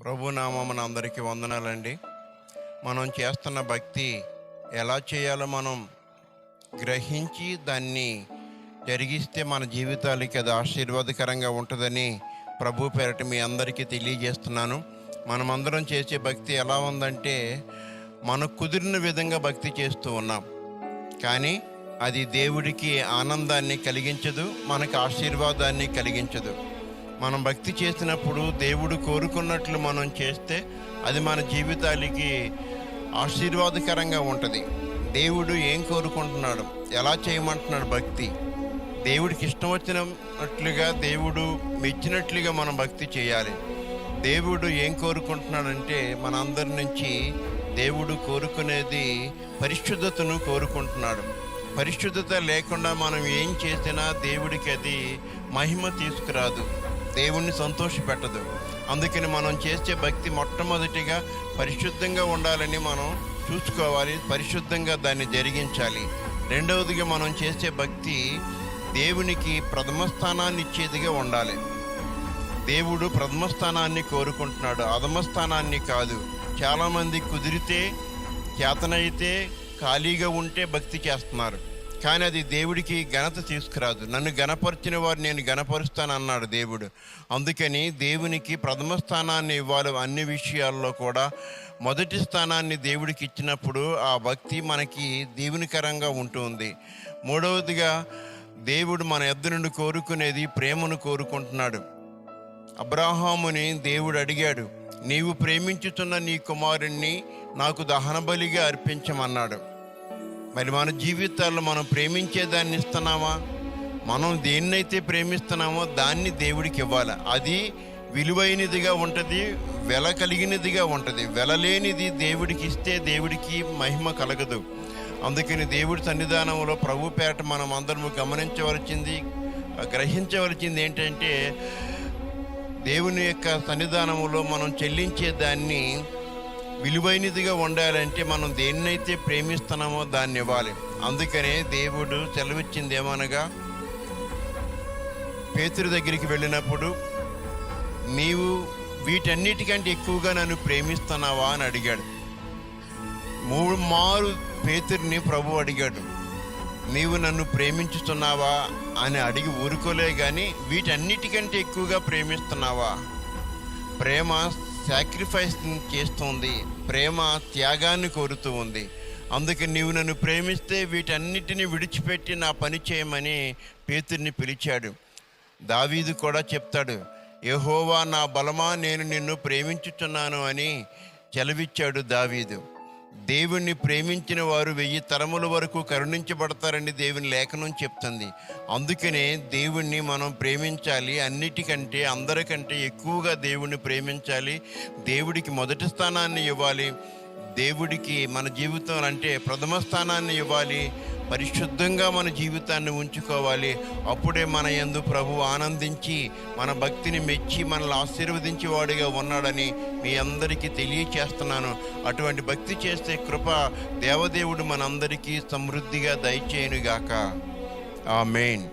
ప్రభు నామమున అందరికీ వందనాలండి. మనం చేస్తున్న భక్తి ఎలా చేయాలో మనం గ్రహించి దాన్ని జరిగిస్తే మన జీవితాలకి అది ఆశీర్వాదకరంగా ఉంటుందని ప్రభు పేరట మీ అందరికీ తెలియజేస్తున్నాను. మనమందరం చేసే భక్తి ఎలా ఉందంటే, మనకు కుదిరిన విధంగా భక్తి చేస్తూ ఉన్నాం, కానీ అది దేవుడికి ఆనందాన్ని కలిగించదు, మనకు ఆశీర్వాదాన్ని కలిగించదు. మనం భక్తి చేసినప్పుడు దేవుడు కోరుకున్నట్లు మనం చేస్తే అది మన జీవితాలకి ఆశీర్వాదకరంగా ఉంటుంది. దేవుడు ఏం కోరుకుంటున్నాడు, ఎలా చేయమంటున్నాడు భక్తి, దేవుడికి ఇష్టం వచ్చినట్లుగా, దేవుడు మెచ్చినట్లుగా మనం భక్తి చేయాలి. దేవుడు ఏం కోరుకుంటున్నాడంటే, మన అందరి నుంచి దేవుడు కోరుకునేది పరిశుద్ధతను కోరుకుంటున్నాడు. పరిశుద్ధత లేకుండా మనం ఏం చేసినా దేవుడికి అది మహిమ తీసుకురాదు, దేవుణ్ణి సంతోషపెట్టదు. అందుకని మనం చేసే భక్తి మొట్టమొదటిగా పరిశుద్ధంగా ఉండాలని మనం చూసుకోవాలి, పరిశుద్ధంగా దాన్ని జరిగించాలి. రెండవదిగా మనం చేసే భక్తి దేవునికి ప్రథమ స్థానాన్ని ఇచ్చేదిగా ఉండాలి. దేవుడు ప్రథమ స్థానాన్ని కోరుకుంటున్నాడు, అధమ స్థానాన్ని కాదు. చాలామంది కుదిరితే, చేతనైతే, ఖాళీగా ఉంటే భక్తి చేస్తున్నారు, కానీ అది దేవుడికి ఘనత తీసుకురాదు. నన్ను గణపరిచిన వారు నేను గణపరుస్తాను అన్నాడు దేవుడు. అందుకని దేవునికి ప్రథమ స్థానాన్ని ఇవ్వాలి. అన్ని విషయాల్లో కూడా మొదటి స్థానాన్ని దేవుడికి ఇచ్చినప్పుడు ఆ భక్తి మనకి దీవెనకరంగా ఉంటుంది. మూడవదిగా దేవుడు మన యొద్ద నుండి కోరుకునేది ప్రేమను కోరుకుంటున్నాడు. అబ్రాహాముని దేవుడు అడిగాడు, నీవు ప్రేమించుతున్న నీ కుమారుణ్ణి నాకు దహన బలిగా అర్పించమన్నాడు. మరి మన జీవితాల్లో మనం ప్రేమించేదాన్ని ఇస్తున్నామా? మనం దేన్నైతే ప్రేమిస్తున్నామో దాన్ని దేవుడికి ఇవ్వాలి. అది విలువైనదిగా ఉంటుంది, వెల కలిగినదిగా ఉంటుంది. వెలలేనిది దేవుడికి ఇస్తే దేవుడికి మహిమ కలగదు. అందుకని దేవుడి సన్నిధానంలో ప్రభు పేరట మనం అందరము గ్రహించవలసింది ఏంటంటే, దేవుని యొక్క సన్నిధానంలో మనం చెల్లించే దాన్ని విలువైనదిగా ఉండాలంటే మనం దేన్నైతే ప్రేమిస్తున్నామో దాన్ని ఇవ్వాలి. అందుకనే దేవుడు సెలవిచ్చింది ఏమనగా, పేతురు దగ్గరికి వెళ్ళినప్పుడు, నీవు వీటన్నిటికంటే ఎక్కువగా నన్ను ప్రేమిస్తున్నావా అని అడిగాడు. 3 మారు పేతురుని ప్రభు అడిగాడు, నీవు నన్ను ప్రేమించుతున్నావా అని అడిగి ఊరుకోలే, కానీ వీటన్నిటికంటే ఎక్కువగా ప్రేమిస్తున్నావా? ప్రేమ సాక్రిఫైస్ చేస్తుంది, ప్రేమ త్యాగాన్ని కోరుతూ ఉంది. అందుకే నీవు నన్ను ప్రేమిస్తే వీటన్నిటిని విడిచిపెట్టి నా పని చేయమని పేతుర్ని పిలిచాడు. దావీదు కూడా చెప్తాడు, యెహోవా నా బలమా, నేను నిన్ను ప్రేమించుచున్నాను అని చెలవిచ్చాడు దావీదు. దేవుణ్ణి ప్రేమించిన వారు 1000 తరముల వరకు కరుణించబడతారని దేవుని లేఖనం చెప్తుంది. అందుకనే దేవుణ్ణి మనం ప్రేమించాలి, అన్నిటికంటే అందరికంటే ఎక్కువగా దేవుణ్ణి ప్రేమించాలి, దేవుడికి మొదటి స్థానాన్ని ఇవ్వాలి, దేవుడికి మన జీవితం అంటే ప్రథమ స్థానాన్ని ఇవ్వాలి, పరిశుద్ధంగా మన జీవితాన్ని ఉంచుకోవాలి. అప్పుడే మన యందు ప్రభు ఆనందించి మన భక్తిని మెచ్చి మనల్ని ఆశీర్వదించేవాడిగా ఉన్నాడని మీ అందరికీ తెలియచేస్తున్నాను. అటువంటి భక్తి చేస్తే కృప దేవదేవుడు మనందరికీ సమృద్ధిగా దయచేయునుగాక. ఆమేన్.